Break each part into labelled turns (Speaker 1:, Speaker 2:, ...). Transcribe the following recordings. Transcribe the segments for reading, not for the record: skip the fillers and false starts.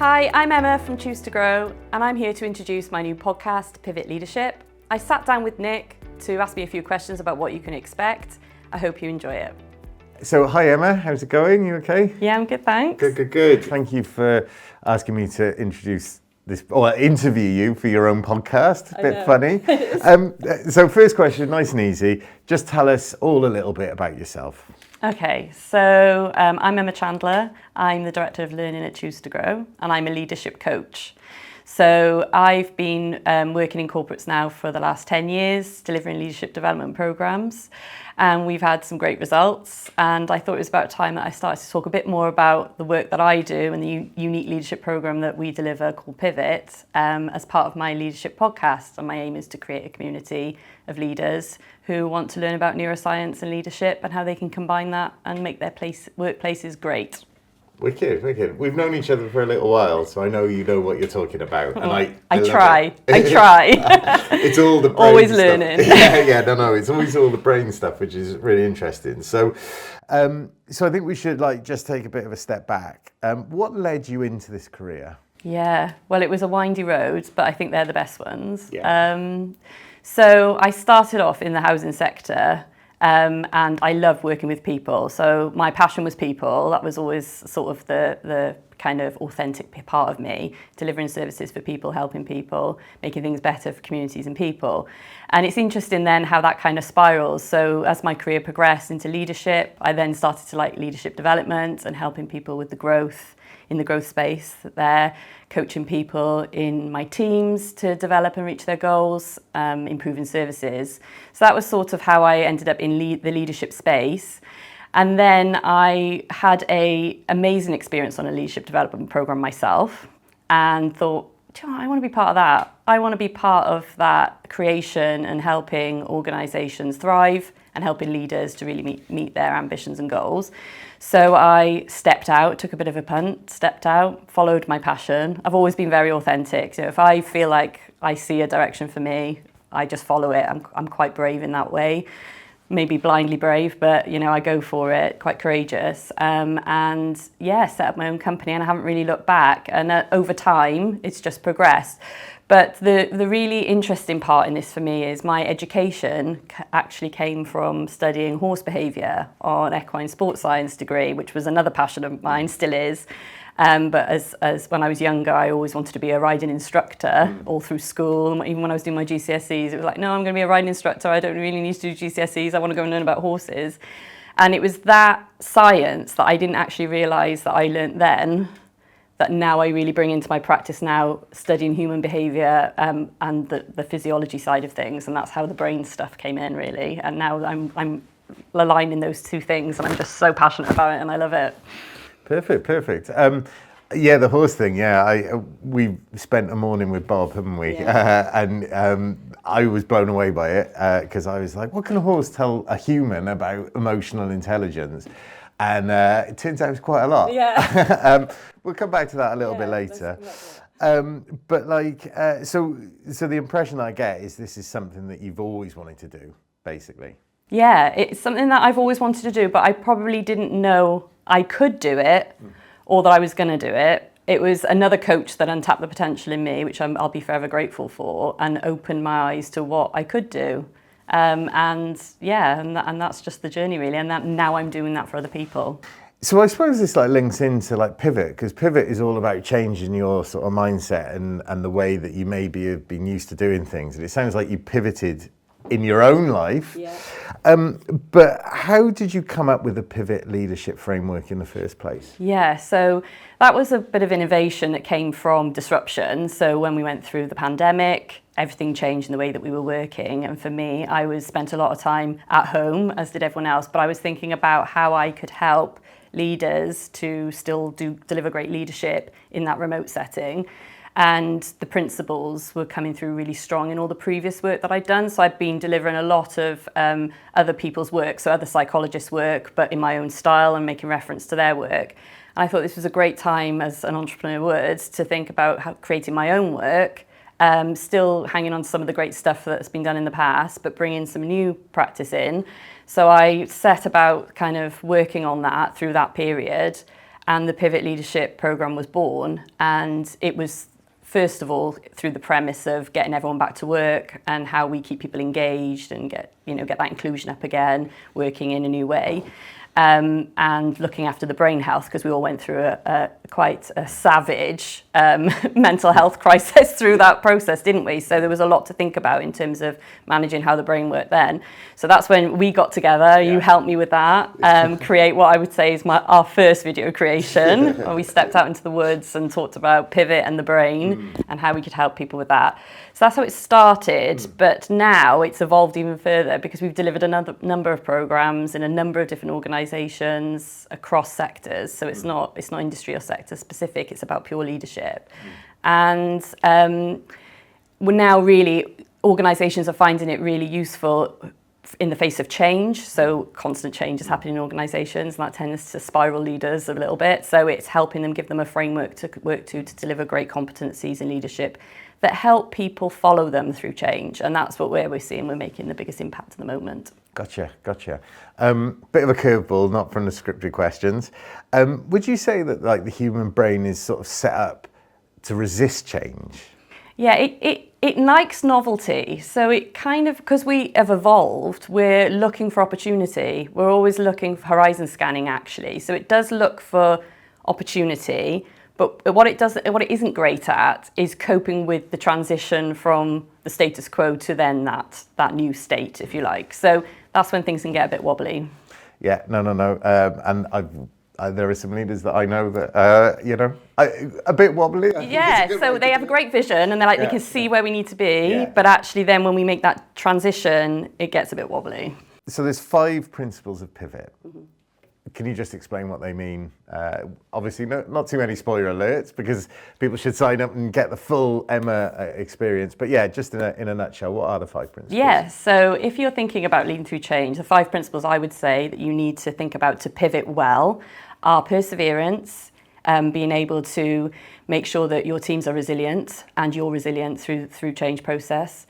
Speaker 1: Hi, I'm Emma from Choose to Grow, and I'm here to introduce my new podcast, Pivot Leadership. I sat down with Nick to ask me a few questions about what you can expect. I hope you enjoy it.
Speaker 2: So, hi Emma, how's it going? You okay?
Speaker 1: Yeah, I'm good, thanks.
Speaker 2: Good. Thank you for asking me to introduce this, or interview you for your own podcast. A bit funny. So first question, nice and easy. Just tell us all a little bit about yourself.
Speaker 1: Okay, so I'm Emma Chandler. I'm the Director of Learning at Choose to Grow, and I'm a leadership coach. So I've been working in corporates now for the last 10 years, delivering leadership development programs, and we've had some great results. And I thought it was about time that I started to talk a bit more about the work that I do and the unique leadership program that we deliver called Pivot as part of my leadership podcast. And my aim is to create a community of leaders who want to learn about neuroscience and leadership and how they can combine that and make their workplaces great.
Speaker 2: Wicked. We've known each other for a little while, so I know you know what you're talking about. And I
Speaker 1: try.
Speaker 2: It's all the brain
Speaker 1: always
Speaker 2: stuff.
Speaker 1: learning.
Speaker 2: No. It's always all the brain stuff, which is really interesting. So I think we should just take a bit of a step back. What led you into this career?
Speaker 1: Yeah, well, it was a windy road, but I think they're the best ones.
Speaker 2: Yeah.
Speaker 1: So I started off in the housing sector. And I love working with people. So my passion was people. That was always sort of the kind of authentic part of me, delivering services for people, helping people, making things better for communities and people. And it's interesting then how that kind of spirals. So as my career progressed into leadership, I then started to like leadership development and helping people with the growth in the growth space there, coaching people in my teams to develop and reach their goals, improving services. So that was sort of how I ended up in the leadership space. And then I had an amazing experience on a leadership development program myself and thought, I want to be part of that. I want to be part of that creation and helping organisations thrive and helping leaders to really meet their ambitions and goals. So I stepped out, took a bit of a punt, stepped out, followed my passion. I've always been very authentic. So if I feel like I see a direction for me, I just follow it. I'm quite brave in that way. Maybe blindly brave, but I go for it, quite courageous. Set up my own company, and I haven't really looked back. And over time, it's just progressed. But the really interesting part in this for me is my education actually came from studying horse behaviour on equine sports science degree, which was another passion of mine, still is. But as when I was younger, I always wanted to be a riding instructor all through school. And even when I was doing my GCSEs, it was like, no, I'm going to be a riding instructor. I don't really need to do GCSEs. I want to go and learn about horses. And it was that science that I didn't actually realise that I learnt then, that now I really bring into my practice now, studying human behaviour and the physiology side of things. And that's how the brain stuff came in, really. And now I'm aligning those two things, and I'm just so passionate about it, and I love it.
Speaker 2: Perfect. The horse thing. We spent a morning with Bob, haven't we? And I was blown away by it because I was like, what can a horse tell a human about emotional intelligence? And it turns out it's quite a lot.
Speaker 1: Yeah.
Speaker 2: We'll come back to that a little bit later. So the impression I get is this is something that you've always wanted to do, basically.
Speaker 1: Yeah, it's something that I've always wanted to do, but I probably didn't know I could do it or that I was going to do it. It was another coach that untapped the potential in me, which I'll be forever grateful for, and opened my eyes to what I could do. And that's just the journey, really. And now I'm doing that for other people.
Speaker 2: So I suppose this links into Pivot, because Pivot is all about changing your sort of mindset and the way that you maybe have been used to doing things. And it sounds like you pivoted in your own life.
Speaker 1: Yeah.
Speaker 2: But how did you come up with the Pivot leadership framework in the first place?
Speaker 1: Yeah, so that was a bit of innovation that came from disruption. So when we went through the pandemic, everything changed in the way that we were working. And for me, I spent a lot of time at home, as did everyone else, but I was thinking about how I could help leaders to still deliver great leadership in that remote setting. And the principles were coming through really strong in all the previous work that I'd done. So I'd been delivering a lot of other people's work, so other psychologists' work, but in my own style and making reference to their work. And I thought this was a great time, as an entrepreneur would, to think about creating my own work, still hanging on to some of the great stuff that's been done in the past, but bringing some new practice in. So I set about kind of working on that through that period. And the Pivot Leadership Programme was born, and it was first of all through the premise of getting everyone back to work and how we keep people engaged and get that inclusion up again, working in a new way. And looking after the brain health, because we all went through quite a savage mental health crisis through that process, didn't we? So there was a lot to think about in terms of managing how the brain worked then. So that's when we got together. You helped me with that, create what I would say is our first video creation, where we stepped out into the woods and talked about pivot and the brain and how we could help people with that. So that's how it started, but now it's evolved even further because we've delivered a number of programs in a number of different organisations across sectors. So it's not industry or sector specific, it's about pure leadership. And we're now really, organisations are finding it really useful in the face of change. So constant change is happening in organisations, and that tends to spiral leaders a little bit. So it's helping them, give them a framework to work to deliver great competencies in leadership that help people follow them through change. And that's what we're seeing we're making the biggest impact at the moment.
Speaker 2: Gotcha. Bit of a curveball, not from the scripted questions. Would you say that like the human brain is sort of set up to resist change?
Speaker 1: Yeah, it likes novelty. So it kind of, because we have evolved, we're looking for opportunity. We're always looking for horizon scanning, actually. So it does look for opportunity. But what it isn't great at is coping with the transition from the status quo to then that new state, if you like. So that's when things can get a bit wobbly.
Speaker 2: Yeah, no. And there are some leaders that I know that a bit wobbly.
Speaker 1: Yeah, so they have a great vision and they're like, they can see where we need to be, but actually then when we make that transition, it gets a bit wobbly.
Speaker 2: So there's 5 principles of pivot. Can you just explain what they mean? Obviously, not too many spoiler alerts because people should sign up and get the full Emma experience. But yeah, just in a nutshell, what are the 5 principles?
Speaker 1: Yeah, so if you're thinking about leading through change, the 5 principles I would say that you need to think about to pivot well are perseverance, being able to make sure that your teams are resilient and you're resilient through change process.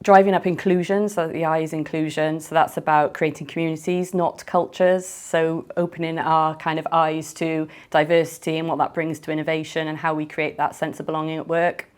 Speaker 1: Driving up inclusion, so that the I is inclusion. So that's about creating communities, not cultures. So opening our kind of eyes to diversity and what that brings to innovation and how we create that sense of belonging at work.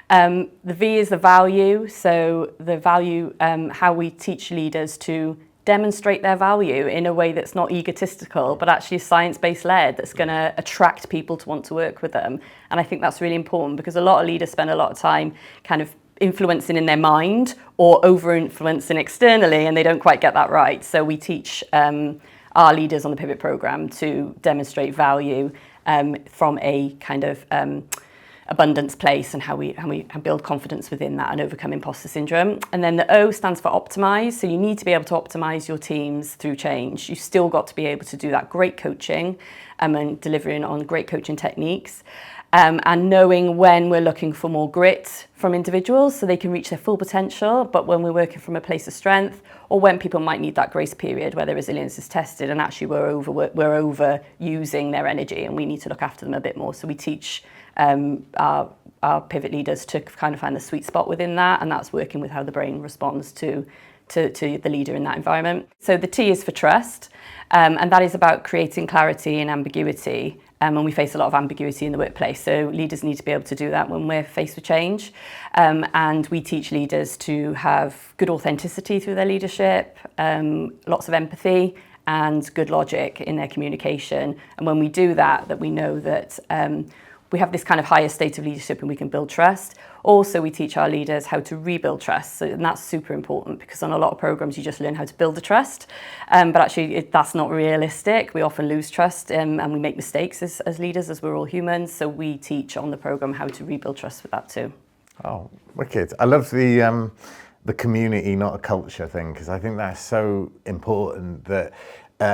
Speaker 1: The V is the value. So the value, how we teach leaders to demonstrate their value in a way that's not egotistical, but actually science-based led, that's going to attract people to want to work with them. And I think that's really important because a lot of leaders spend a lot of time kind of influencing in their mind or over-influencing externally, and they don't quite get that right. So we teach our leaders on the Pivot Programme to demonstrate value from a kind of abundance place and how we build confidence within that and overcome imposter syndrome. And then the O stands for optimize. So you need to be able to optimize your teams through change. You've still got to be able to do that great coaching and delivering on great coaching techniques. And knowing when we're looking for more grit from individuals so they can reach their full potential, but when we're working from a place of strength, or when people might need that grace period where their resilience is tested and actually we're overusing their energy and we need to look after them a bit more. So we teach our pivot leaders to kind of find the sweet spot within that, and that's working with how the brain responds to the leader in that environment. So the T is for trust, and that is about creating clarity and ambiguity. And we face a lot of ambiguity in the workplace. So leaders need to be able to do that when we're faced with change. And we teach leaders to have good authenticity through their leadership, lots of empathy and good logic in their communication. And when we do that we know that we have this kind of higher state of leadership and we can build trust. Also, we teach our leaders how to rebuild trust. And that's super important because on a lot of programs, you just learn how to build the trust. But actually, that's not realistic. We often lose trust and we make mistakes as leaders, as we're all humans. So we teach on the program how to rebuild trust with that too.
Speaker 2: Oh, wicked. I love the community, not a culture thing, because I think that's so important that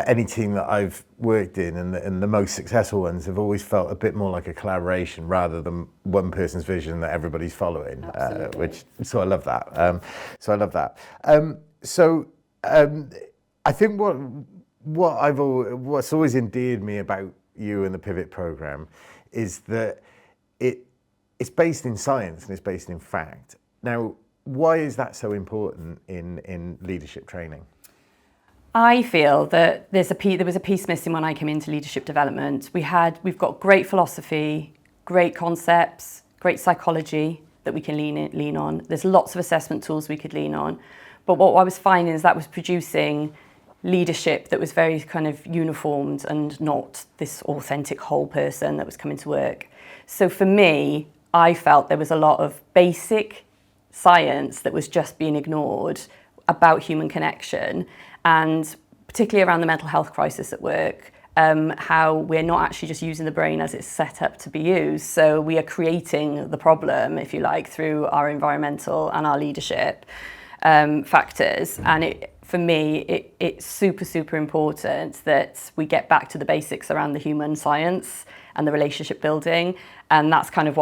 Speaker 2: any team that I've worked in and the most successful ones have always felt a bit more like a collaboration rather than one person's vision that everybody's following. So I love that. I think what's always endeared me about you and the Pivot Programme is that it's based in science and it's based in fact. Now, why is that so important in leadership training?
Speaker 1: I feel that there was a piece missing when I came into leadership development. We've got great philosophy, great concepts, great psychology that we can lean on. There's lots of assessment tools we could lean on. But what I was finding is that was producing leadership that was very kind of uniformed and not this authentic whole person that was coming to work. So for me, I felt there was a lot of basic science that was just being ignored about human connection, and particularly around the mental health crisis at work, how we're not actually just using the brain as it's set up to be used. So we are creating the problem, if you like, through our environmental and our leadership factors. And for me, it's super, super important that we get back to the basics around the human science and the relationship building. And that's kind of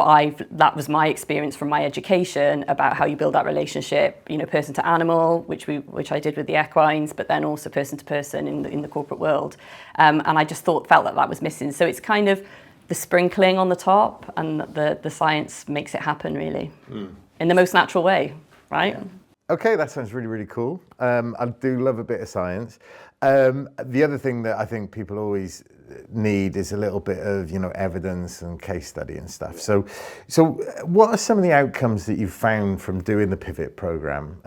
Speaker 1: that was my experience from my education about how you build that relationship, person to animal, which I did with the equines, but then also person to person in the corporate world. And I just felt that was missing. So it's kind of the sprinkling on the top, and the science makes it happen really in the most natural way, right?
Speaker 2: Yeah. Okay, that sounds really, really cool. I do love a bit of science. The other thing that I think people always need is a little bit of, evidence and case study and stuff. So what are some of the outcomes that you've found from doing the Pivot program?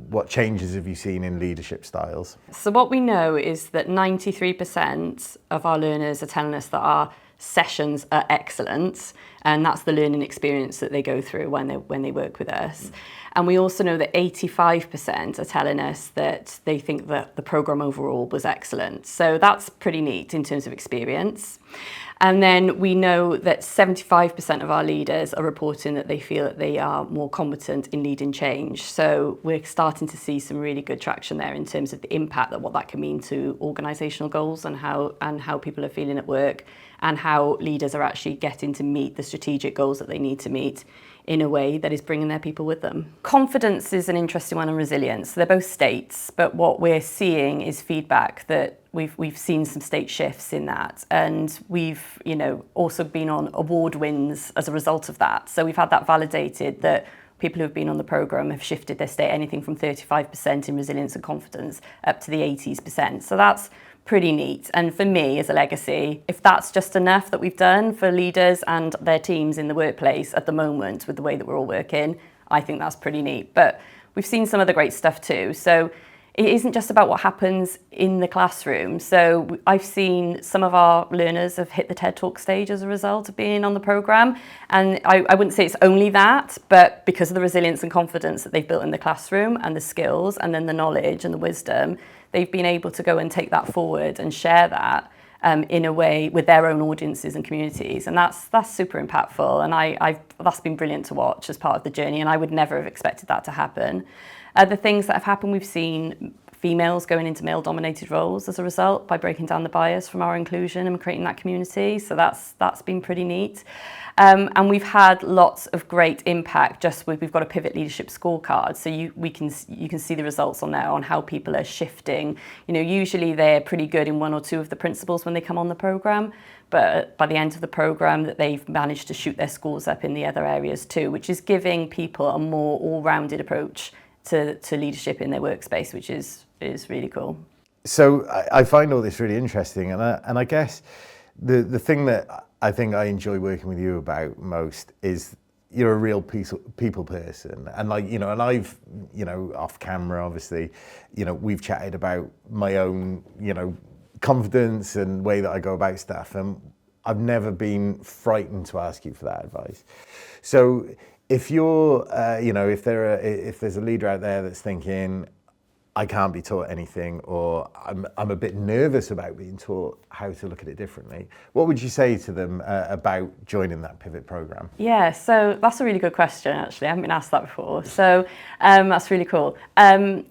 Speaker 2: What changes have you seen in leadership styles?
Speaker 1: So what we know is that 93% of our learners are telling us that our sessions are excellent, and that's the learning experience that they go through when they work with us. And we also know that 85% are telling us that they think that the program overall was excellent. So that's pretty neat in terms of experience. And then we know that 75% of our leaders are reporting that they feel that they are more competent in leading change. So we're starting to see some really good traction there in terms of the impact that what that can mean to organisational goals and how people are feeling at work, and how leaders are actually getting to meet the strategic goals that they need to meet in a way that is bringing their people with them. Confidence is an interesting one, and resilience. They're both states, but what we're seeing is feedback that we've seen some state shifts in that, and we've also been on award wins as a result of that. So we've had that validated that people who have been on the programme have shifted their state anything from 35% in resilience and confidence up to the 80s%. So that's pretty neat. And for me, as a legacy, if that's just enough that we've done for leaders and their teams in the workplace at the moment with the way that we're all working, I think that's pretty neat. But we've seen some other great stuff too. So it isn't just about what happens in the classroom. So I've seen some of our learners have hit the TED Talk stage as a result of being on the programme. And I wouldn't say it's only that, but because of the resilience and confidence that they've built in the classroom and the skills and then the knowledge and the wisdom, they've been able to go and take that forward and share that in a way with their own audiences and communities. And that's super impactful. And that's been brilliant to watch as part of the journey. And I would never have expected that to happen. The things that have happened, we've seen females going into male-dominated roles as a result by breaking down the bias from our inclusion and creating that community. So that's been pretty neat. And we've had lots of great impact we've got a Pivot Leadership Scorecard. So you can see the results on there on how people are shifting. Usually they're pretty good in one or two of the principles when they come on the programme, but by the end of the programme that they've managed to shoot their scores up in the other areas too, which is giving people a more all-rounded approach to leadership in their workspace, which is really cool.
Speaker 2: So I find all this really interesting, and I guess the thing that I think I enjoy working with you about most is you're a real people person, and and I've off camera obviously we've chatted about my own confidence and way that I go about stuff, and I've never been frightened to ask you for that advice. So if you're, if there's a leader out there that's thinking, I can't be taught anything, or I'm a bit nervous about being taught how to look at it differently, what would you say to them about joining that Pivot program?
Speaker 1: Yeah, so that's a really good question, actually. I haven't been asked that before. So that's really cool.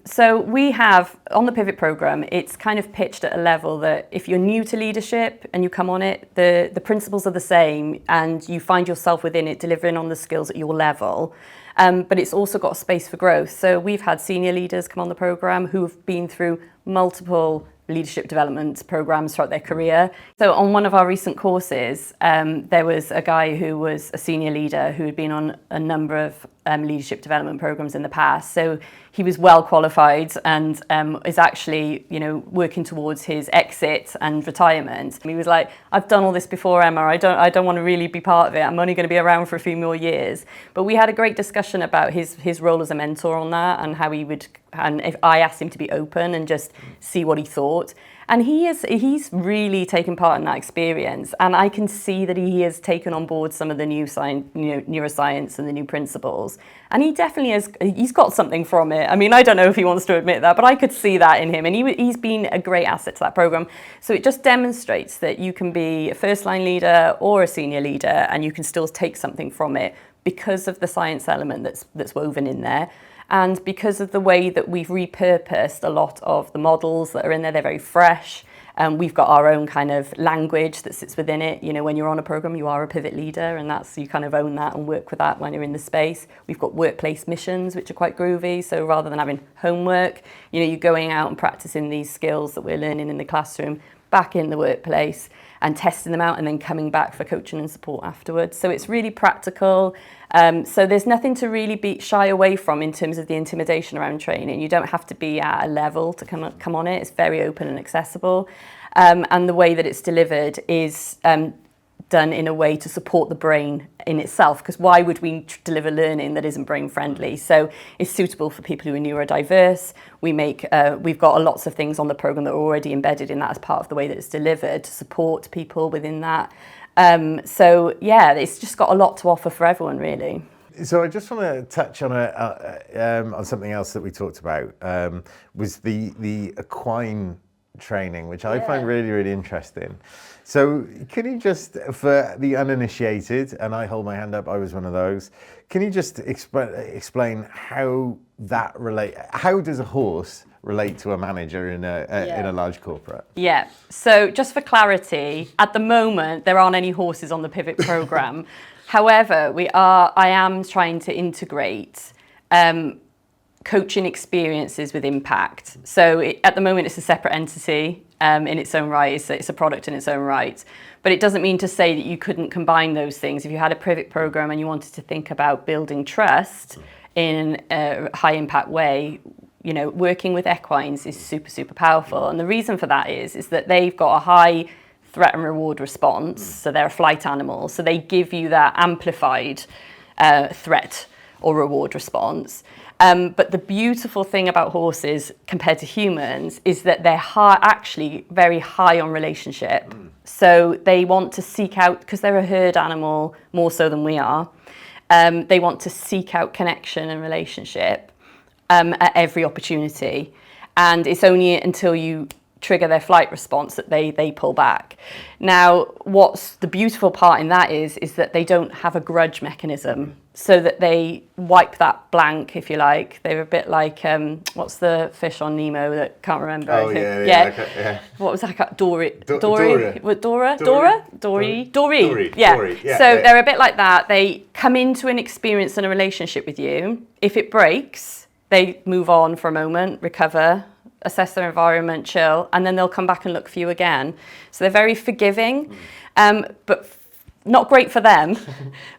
Speaker 1: So we have, on the Pivot program, it's kind of pitched at a level that if you're new to leadership and you come on it, the principles are the same and you find yourself within it delivering on the skills at your level. But it's also got a space for growth. So we've had senior leaders come on the programme who have been through multiple leadership development programmes throughout their career. So on one of our recent courses, there was a guy who was a senior leader who had been on a number of leadership development programs in the past. So he was well qualified and is actually, working towards his exit and retirement. And he was like, I've done all this before, Emma. I don't want to really be part of it. I'm only going to be around for a few more years. But we had a great discussion about his role as a mentor on that, and how he would, and if I asked him to be open and just see what he thought. And he's really taken part in that experience, and I can see that he has taken on board some of the new neuroscience and the new principles, and he definitely he's got something from it. I mean, I don't know if he wants to admit that, but I could see that in him, and he's been a great asset to that program. So it just demonstrates that you can be a first-line leader or a senior leader, and you can still take something from it because of the science element that's woven in there. And because of the way that we've repurposed a lot of the models that are in there, they're very fresh. We've got our own kind of language that sits within it. When you're on a program, you are a pivot leader, and you kind of own that and work with that when you're in the space. We've got workplace missions, which are quite groovy. So rather than having homework, you're going out and practicing these skills that we're learning in the classroom back in the workplace and testing them out, and then coming back for coaching and support afterwards. So it's really practical. So there's nothing to really shy away from in terms of the intimidation around training. You don't have to be at a level to come on it. It's very open and accessible. And the way that it's delivered is done in a way to support the brain in itself, because why would we deliver learning that isn't brain friendly? So it's suitable for people who are neurodiverse. We've got lots of things on the program that are already embedded in that as part of the way that it's delivered to support people within that. So yeah, it's just got a lot to offer for everyone, really.
Speaker 2: So I just want to touch on something else that we talked about, was the equine training, which I find really, really interesting. So can you just, for the uninitiated, and I hold my hand up, I was one of those, can you just explain how how does a horse relate to a manager in a large corporate?
Speaker 1: Yeah, so just for clarity, at the moment, there aren't any horses on the Pivot program. However, I am trying to integrate coaching experiences with impact. So at the moment, it's a separate entity in its own right. It's a product in its own right. But it doesn't mean to say that you couldn't combine those things. If you had a Pivot program and you wanted to think about building trust in a high impact way, working with equines is super, super powerful. And the reason for that is that they've got a high threat and reward response. So they're a flight animal. So they give you that amplified threat or reward response. But the beautiful thing about horses compared to humans is that they're actually very high on relationship. So they want to seek out, because they're a herd animal more so than we are, they want to seek out connection and relationship at every opportunity. And it's only until you trigger their flight response that they pull back. Now, what's the beautiful part in that is that they don't have a grudge mechanism, so that they wipe that blank, if you like. They're a bit like, what's the fish on Nemo that can't remember?
Speaker 2: Oh, yeah.
Speaker 1: What was that? Dory. Yeah. So they're a bit like that. They come into an experience and a relationship with you. If it breaks, they move on for a moment, recover, assess their environment, chill, and then they'll come back and look for you again. So they're very forgiving, but not great for them.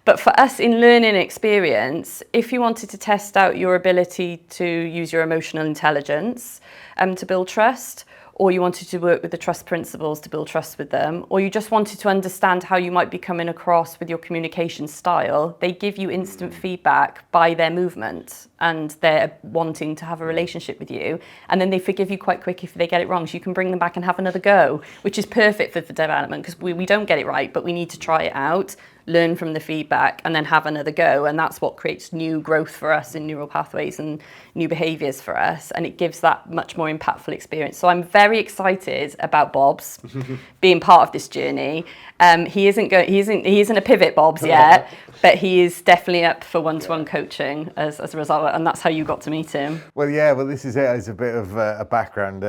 Speaker 1: But for us in learning experience, if you wanted to test out your ability to use your emotional intelligence to build trust, or you wanted to work with the trust principles to build trust with them, or you just wanted to understand how you might be coming across with your communication style, they give you instant feedback by their movement and they're wanting to have a relationship with you. And then they forgive you quite quick if they get it wrong. So you can bring them back and have another go, which is perfect for the development, because we don't get it right, but we need to try it out, learn from the feedback, and then have another go. And that's what creates new growth for us in neural pathways and new behaviours for us. And it gives that much more impactful experience. So I'm very excited about Bob's being part of this journey. He isn't a Pivot Bob's yet, but he is definitely up for one-to-one coaching as a result. And that's how you got to meet him.
Speaker 2: Well, this is it. It's a bit of a background.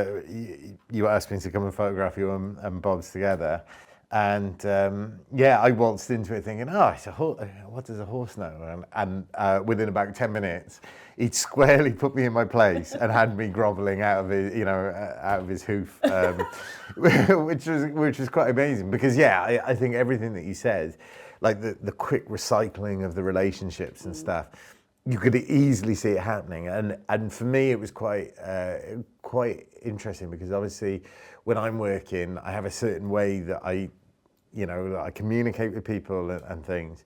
Speaker 2: You asked me to come and photograph you and Bob's together. And I waltzed into it thinking, it's a horse. What does a horse know? And within about 10 minutes, he'd squarely put me in my place and had me grovelling out of his hoof, which was quite amazing. Because I think everything that you said, like the quick recycling of the relationships and stuff, you could easily see it happening, and for me it was quite interesting, because obviously when I'm working, I have a certain way that I communicate with people and things,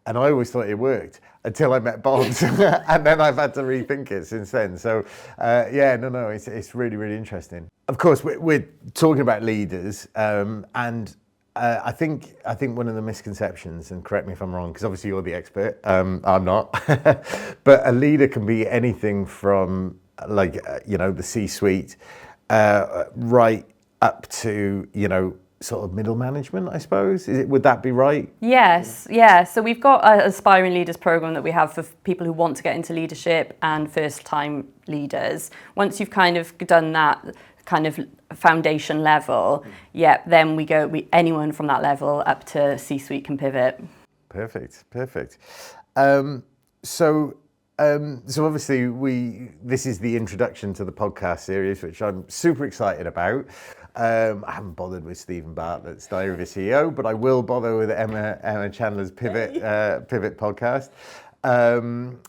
Speaker 2: and I always thought it worked until I met Bob, and then I've had to rethink it since then. So it's really interesting. Of course, we're talking about leaders, and I think one of the misconceptions, and correct me if I'm wrong, because obviously you're the expert, I'm not, but a leader can be anything from the C-suite right up to sort of middle management, I suppose. Would that be right?
Speaker 1: Yes, yeah. So we've got an Aspiring Leaders program that we have for people who want to get into leadership and first-time leaders. Once you've kind of done that kind of foundation level, then anyone from that level up to C-suite can pivot. Perfect.
Speaker 2: So obviously this is the introduction to the podcast series, which I'm super excited about. I haven't bothered with Stephen Bartlett's Diary of a CEO, but I will bother with Emma Chandler's Pivot podcast.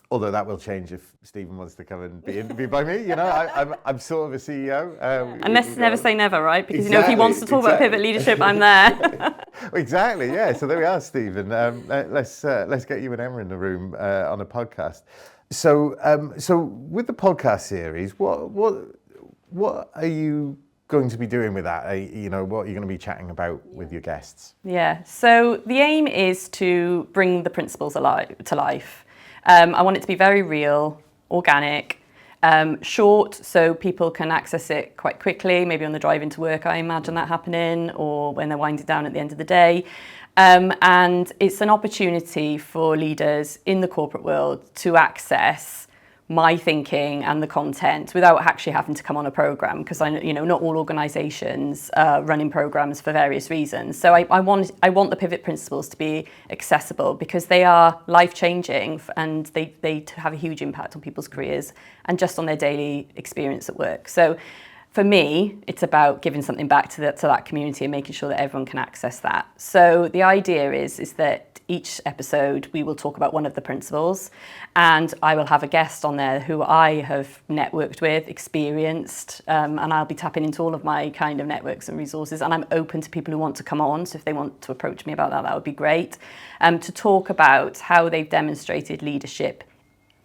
Speaker 2: Although that will change if Stephen wants to come and be interviewed by me. I'm sort of a CEO.
Speaker 1: Unless never say never, right? Because if he wants to talk about pivot leadership, I'm there.
Speaker 2: Exactly, yeah. So there we are, Stephen. Let's get you and Emma in the room on a podcast. So with the podcast series, what are you going to be doing with that? What are you going to be chatting about with your guests?
Speaker 1: Yeah. So the aim is to bring the principles to life. I want it to be very real, organic, short, so people can access it quite quickly, maybe on the drive into work, I imagine that happening, or when they're winding down at the end of the day. And it's an opportunity for leaders in the corporate world to access my thinking and the content without actually having to come on a program, because not all organizations are running programs for various reasons. So I want the pivot principles to be accessible, because they are life-changing and they have a huge impact on people's careers and just on their daily experience at work. So for me, it's about giving something back to that community and making sure that everyone can access that. So the idea is that each episode we will talk about one of the principles, and I will have a guest on there who I have networked with, experienced, and I'll be tapping into all of my kind of networks and resources, and I'm open to people who want to come on. So if they want to approach me about that would be great, to talk about how they've demonstrated leadership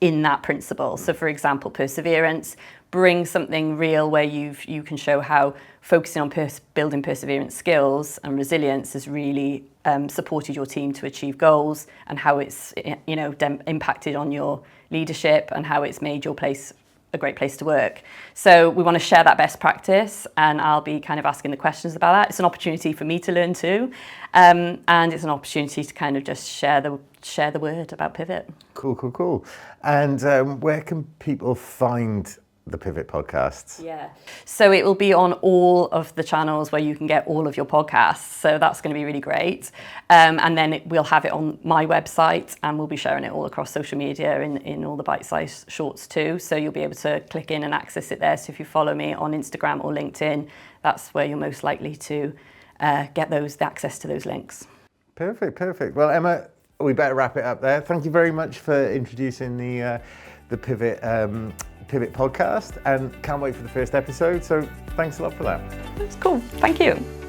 Speaker 1: in that principle. So for example, perseverance. Bring something real where you can show how focusing on building perseverance skills and resilience has really supported your team to achieve goals, and how it's impacted on your leadership, and how it's made your place a great place to work. So we want to share that best practice, and I'll be kind of asking the questions about that. It's an opportunity for me to learn too, and it's an opportunity to kind of just share the word about pivot.
Speaker 2: Cool. And where can people find the Pivot podcasts?
Speaker 1: Yeah. So it will be on all of the channels where you can get all of your podcasts. So that's going to be really great. And then we'll have it on my website, and we'll be sharing it all across social media in all the bite-sized shorts too. So you'll be able to click in and access it there. So if you follow me on Instagram or LinkedIn, that's where you're most likely to get the access to those links.
Speaker 2: Perfect. Well, Emma, we better wrap it up there. Thank you very much for introducing the Pivot podcast, and can't wait for the first episode. So thanks a lot for that.
Speaker 1: That's cool. Thank you.